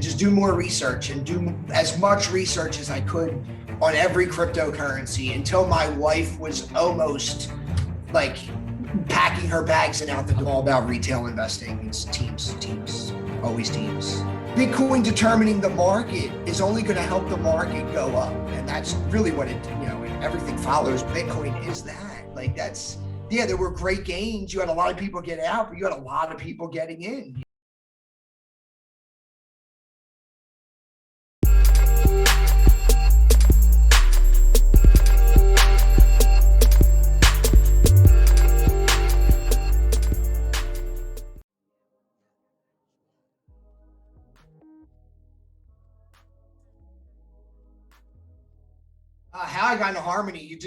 just do more research and do as much research as I could on every cryptocurrency until my wife was almost like packing her bags and out the door. All about retail investing. It's teams, always teams. Bitcoin determining the market is only going to help the market go up. And that's really what it, everything follows. Bitcoin is that. Like that's, yeah, there were great gains. You had a lot of people get out, but you had a lot of people getting in. How I got into Harmony,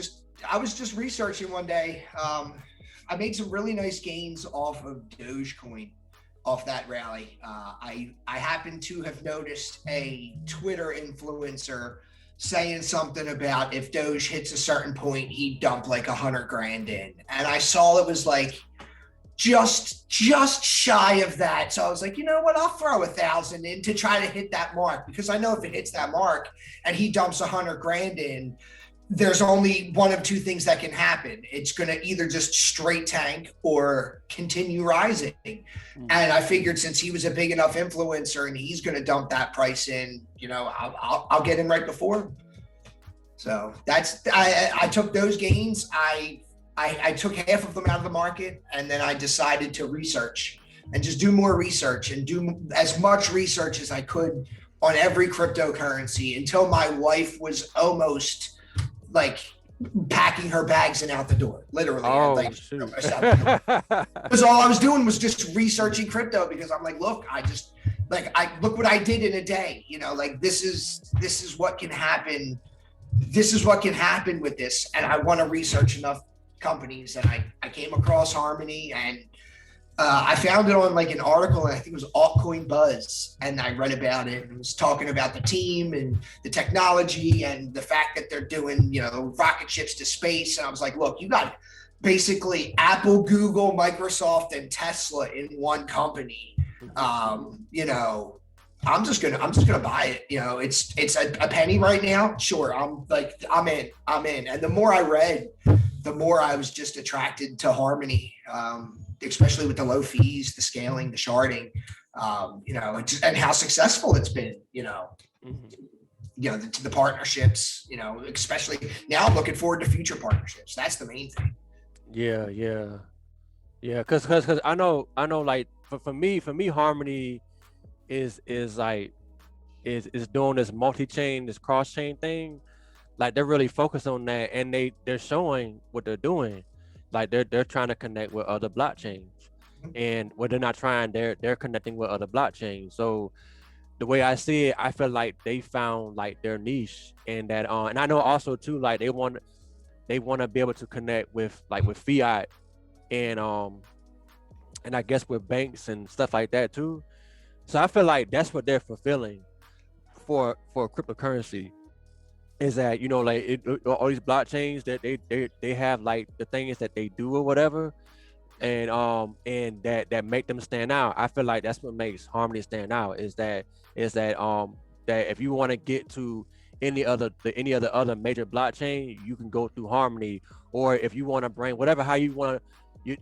I was just researching one day. I made some really nice gains off of Dogecoin, off that rally. I happened to have noticed a Twitter influencer saying something about if Doge hits a certain point, he'd dump like 100 grand in. And I saw it was like just shy of that. So I was like, you know what, I'll throw 1,000 in to try to hit that mark, because I know if it hits that mark and he dumps 100 grand in, there's only one of two things that can happen. It's going to either just straight tank or continue rising. And I figured since he was a big enough influencer and he's going to dump that price in, I'll get in right before him. So I took those gains. I took half of them out of the market, and then I decided to research and just do more research and do as much research as I could on every cryptocurrency until my wife was almost like packing her bags and out the door, literally. Because all I was doing was just researching crypto, because I'm like, look, I look what I did in a day. This is what can happen. This is what can happen with this, and I want to research enough companies. And I came across Harmony, and I found it on like an article, and I think it was Altcoin Buzz, and I read about it, and it was talking about the team and the technology and the fact that they're doing rocket ships to space. And I was like, look, you got basically Apple, Google, Microsoft, and Tesla in one company. I'm just gonna buy it. It's a penny right now. Sure, I'm in. And the more I read, the more I was just attracted to Harmony, especially with the low fees, the scaling, the sharding, and how successful it's been. The partnerships. Especially now, I'm looking forward to future partnerships. That's the main thing. Yeah. Because I know. Like for me, Harmony is doing this multi-chain, this cross-chain thing. Like they're really focused on that, and they're showing what they're doing. Like they're trying to connect with other blockchains, and when they're not trying, they're connecting with other blockchains. So the way I see it, I feel like they found like their niche, and that and I know also too, like they want to be able to connect with fiat and I guess with banks and stuff like that too. So I feel like that's what they're fulfilling for cryptocurrency, is that all these blockchains that they have like the things that they do or whatever, and that make them stand out. I feel like that's what makes Harmony stand out, is that that if you want to get to any other major blockchain, you can go through Harmony. Or if you want to bring how you want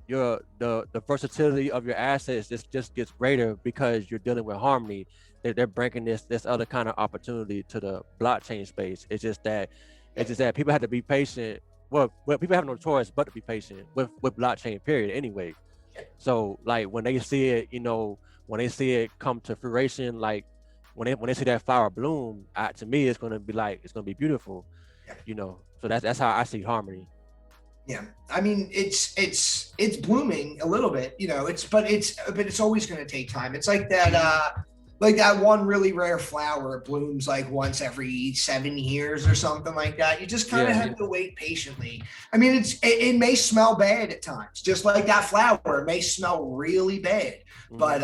the versatility of your assets just gets greater because you're dealing with Harmony. They're bringing this other kind of opportunity to the blockchain space. It's just that people have to be patient. Well, people have no choice but to be patient with blockchain, period, anyway. So like when they see it, when they see it come to fruition, like when they see that flower bloom, to me it's gonna be beautiful. So that's how I see Harmony. Yeah, I mean it's blooming a little bit, but it's always going to take time. It's like that one really rare flower blooms like once every 7 years or something like that. You just kind of have to wait patiently. I mean, it may smell bad at times, just like that flower. It may smell really bad, but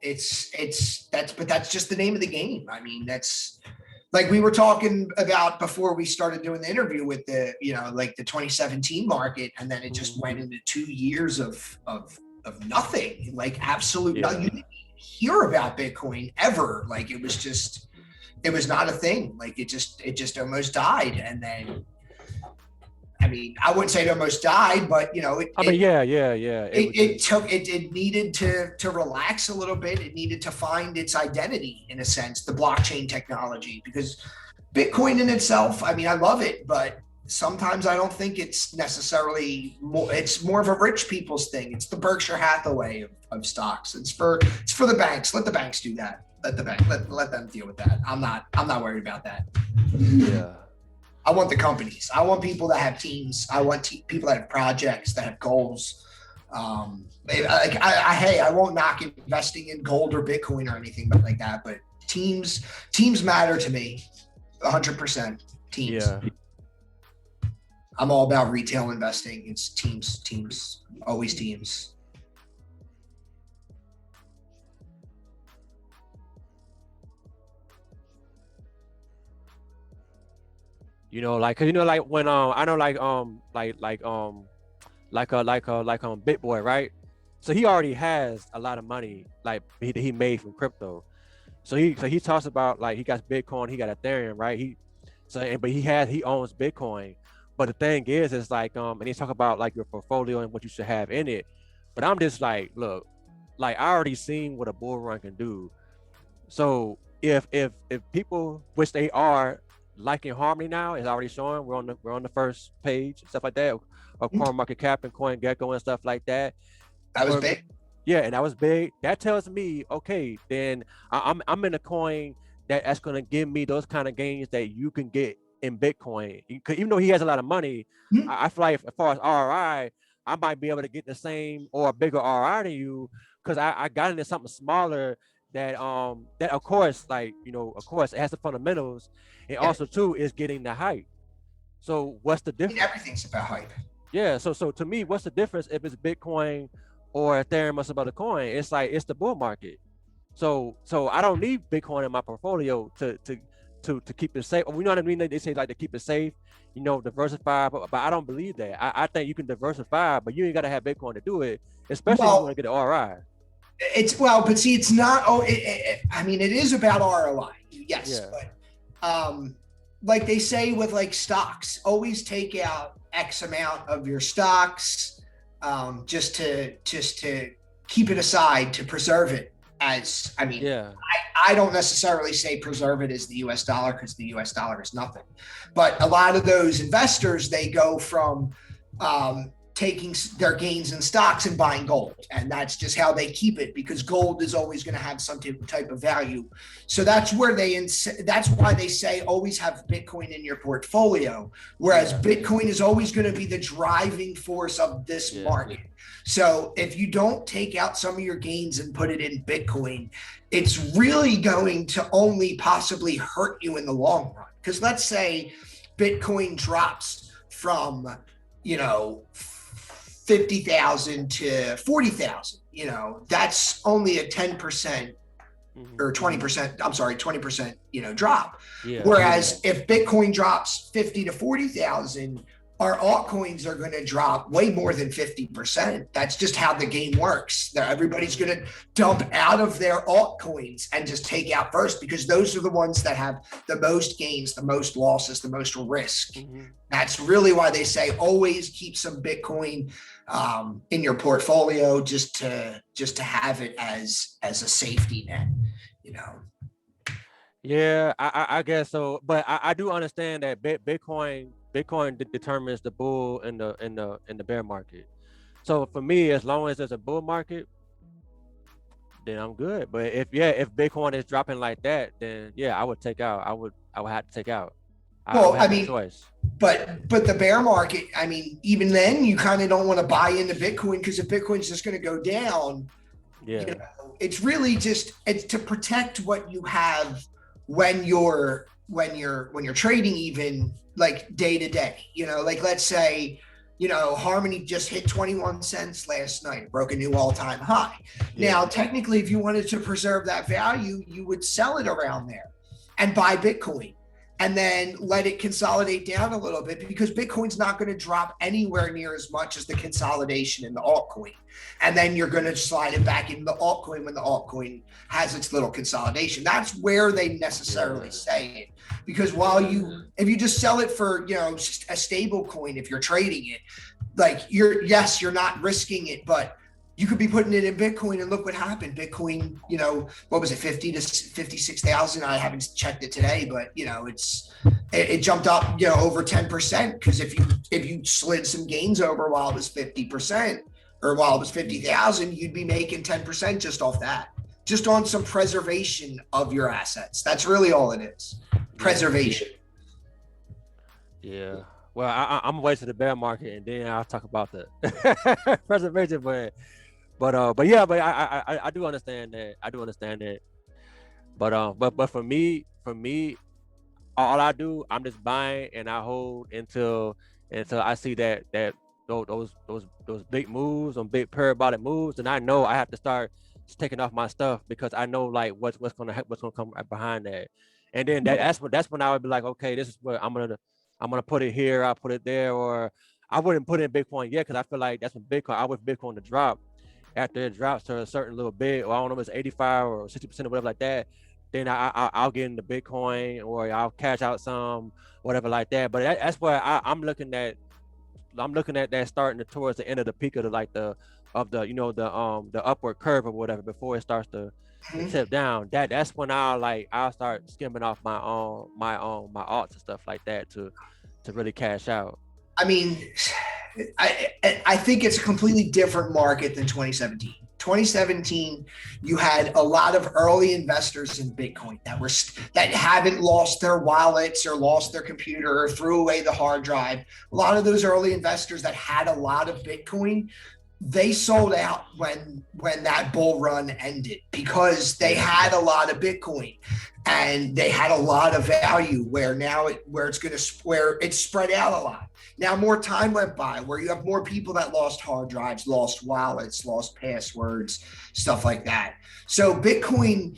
that's just the name of the game. I mean, that's like we were talking about before we started doing the interview with the, like the 2017 market, and then it just went into 2 years of nothing, like absolute nothing. hear about Bitcoin ever. Like it was not a thing. Like it just almost died. And then, I mean, I wouldn't say it almost died, but you know, it needed to relax a little bit. It needed to find its identity in a sense, the blockchain technology, because Bitcoin in itself, I mean, I love it, but sometimes I don't think it's necessarily more, it's more of a rich people's thing. It's the Berkshire Hathaway of stocks. It's for the banks. Let the banks do that. Let them deal with that. I'm not worried about that. Yeah. I want the companies. I want people that have teams. I want people that have projects, that have goals. I won't knock investing in gold or Bitcoin or anything like that, but teams matter to me 100%. Teams. Yeah. I'm all about retail investing. It's teams, always teams. You know, like, cause you know, like when I know Big Boy, right? So he already has a lot of money like he made from crypto. So he talks about like he got Bitcoin, he got Ethereum, right? But he owns Bitcoin. But the thing is like and he talk about like your portfolio and what you should have in it. But I'm just like, look, like I already seen what a bull run can do. So if people, which they are, liking Harmony now, is already showing, we're on the first page, stuff like that, of CoinMarketCap and CoinGecko and stuff like that. That was big. Yeah, and that was big. That tells me, okay, then I'm in a coin that's gonna give me those kind of gains that you can get in Bitcoin. Even though he has a lot of money, I feel like as far as ROI, I might be able to get the same or a bigger ROI than you, because I got into something smaller that of course, like, you know, of course it has the fundamentals, and also too is getting the hype. So what's the difference? I mean, everything's about hype. Yeah, so to me, what's the difference if it's Bitcoin or Ethereum or some other coin? It's like, it's the bull market. So I don't need Bitcoin in my portfolio to keep it safe. You know what I mean? They say like to keep it safe, you know, diversify, but I don't believe that. I think you can diversify, but you ain't got to have Bitcoin to do it, especially if you want to get an ROI. But see, it's not. I mean, it is about ROI, yes, but like they say with like stocks, always take out X amount of your stocks, just to keep it aside, to preserve it. As I mean, I don't necessarily say preserve it as the U.S. dollar, because the U.S. dollar is nothing. But a lot of those investors, they go from taking their gains in stocks and buying gold, and that's just how they keep it, because gold is always going to have some type of value. So that's why they say always have Bitcoin in your portfolio, whereas Bitcoin is always going to be the driving force of this market. So if you don't take out some of your gains and put it in Bitcoin, it's really going to only possibly hurt you in the long run. Because let's say Bitcoin drops from, you know, 50,000 to 40,000, you know, that's only a 10% or 20%, I'm sorry, 20%, you know, drop. Whereas if Bitcoin drops 50 to 40,000, our altcoins are going to drop way more than 50%. That's just how the game works. Everybody's going to dump out of their altcoins and just take out first, because those are the ones that have the most gains, the most losses, the most risk. That's really why they say always keep some Bitcoin in your portfolio, just to have it as a safety net, you know. Yeah, I guess so, but I do understand that Bitcoin determines the bull and the bear market. So for me, as long as there's a bull market, then I'm good. But if Bitcoin is dropping like that, then I would take out. I would have to take out. Well, I mean, but the bear market, I mean, even then you kind of don't want to buy into Bitcoin, because if Bitcoin's just going to go down, you know, it's really it's to protect what you have when you're trading, even like day to day, you know, like let's say, you know, Harmony just hit 21 cents last night, broke a new all-time high. Now, technically, if you wanted to preserve that value, you would sell it around there and buy Bitcoin. and then let it consolidate down a little bit, because Bitcoin's not going to drop anywhere near as much as the consolidation in the altcoin. And then you're going to slide it back into the altcoin when the altcoin has its little consolidation. That's where they necessarily say it. Because if you just sell it for, a stable coin, if you're trading it, like you're not risking it, but you could be putting it in Bitcoin, and look what happened. Bitcoin, what was it, 50 to 56,000? I haven't checked it today, but it jumped up, over 10%. Because if you slid some gains over while it was 50%, or while it was 50,000, you'd be making 10% just off that, just on some preservation of your assets. That's really all it is. Preservation. Yeah. Well, I'm gonna wait to the bear market, and then I'll talk about the preservation. But I do understand that. But for me, all I do, I'm just buying and I hold until I see that those big moves, on big parabolic moves, and I know I have to start taking off my stuff, because I know like what's gonna come right behind that. And then that's when I would be like, okay, this is what I'm gonna put it here, I'll put it there, or I wouldn't put it in Bitcoin yet, because I feel like that's when I want Bitcoin to drop. After it drops to a certain little bit, or I don't know if it's 85 or 60% or whatever like that, then I'll get into Bitcoin, or I'll cash out some, whatever like that. But that's where I'm looking at that starting towards the end of the peak of the upward curve or whatever, before it starts to tip down. That's when I'll start skimming off my alts and stuff like that to really cash out. I mean, I think it's a completely different market than 2017. 2017, you had a lot of early investors in Bitcoin that haven't lost their wallets or lost their computer or threw away the hard drive. A lot of those early investors that had a lot of Bitcoin, they sold out when that bull run ended, because they had a lot of Bitcoin and they had a lot of value, where it's spread out a lot. Now more time went by, where you have more people that lost hard drives, lost wallets, lost passwords, stuff like that. So Bitcoin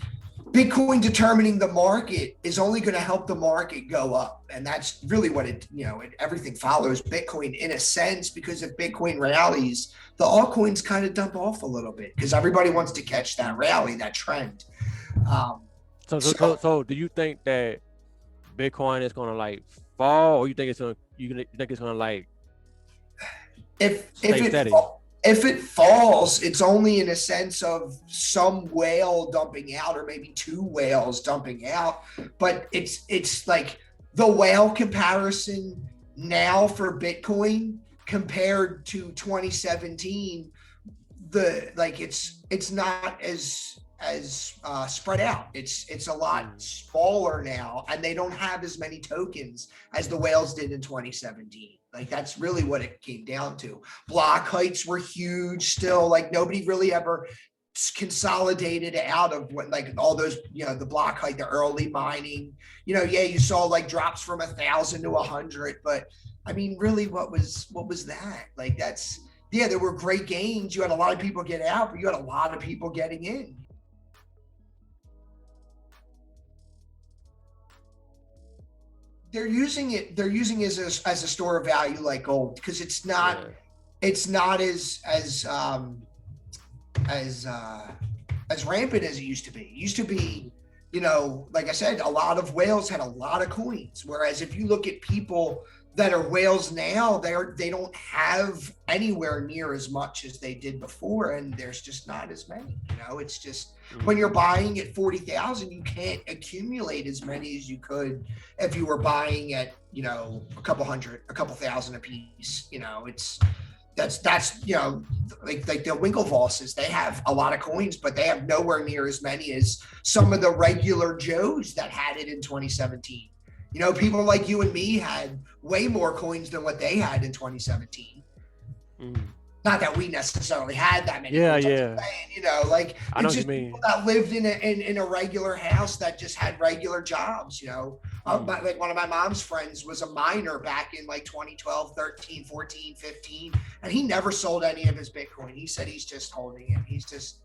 determining the market is only going to help the market go up. And that's really what everything follows Bitcoin in a sense, because if Bitcoin rallies, the altcoins kind of dump off a little bit, because everybody wants to catch that rally, that trend. So do you think that Bitcoin is going to fall, or you think it's going to stay steady? If it falls, it's only in a sense of some whale dumping out, or maybe two whales dumping out. But it's like the whale comparison now for Bitcoin compared to 2017, it's not as spread out. It's a lot smaller now, and they don't have as many tokens as the whales did in 2017. Like, that's really what it came down to. Block heights were huge still. Like, nobody really ever consolidated out of what, all those, the block height, the early mining, you saw drops from 1,000 to 100, but I mean, really, what was that? There were great gains. You had a lot of people get out, but you had a lot of people getting in. They're using it as a store of value like gold, because it's not as rampant as it used to be. It used to be, like I said, a lot of whales had a lot of coins. Whereas if you look at people that are whales now, they don't have anywhere near as much as they did before, and there's just not as many. It's just when you're buying at 40,000, you can't accumulate as many as you could if you were buying at a couple thousand a piece. That's like the Winklevosses, they have a lot of coins, but they have nowhere near as many as some of the regular Joes that had it in 2017. People like you and me had way more coins than what they had in 2017. Not that we necessarily had that many. Yeah, coins, yeah. I know just people that lived in a regular house that just had regular jobs. Like one of my mom's friends was a miner back in 2012, 13, 14, 15, and he never sold any of his Bitcoin. He said he's just holding it. He's just,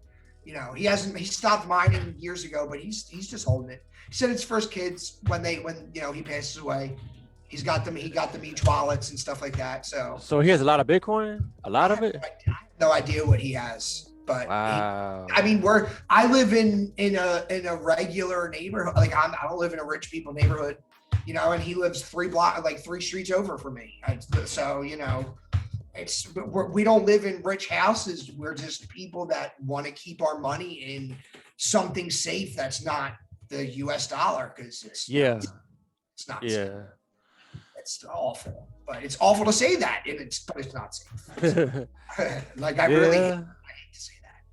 he stopped mining years ago, but he's just holding it. He said it's for his kids when he passes away. He got them each wallets and stuff like that. So he has a lot of Bitcoin, a lot of it. I have no idea what he has, but wow. I live in a regular neighborhood. Like I don't live in a rich people neighborhood, and he lives 3 streets over from me. So we don't live in rich houses. We're just people that want to keep our money in something safe that's not the U.S. dollar, because it's not safe. It's awful, but it's awful to say that, but it's not safe. Like I hate to say that.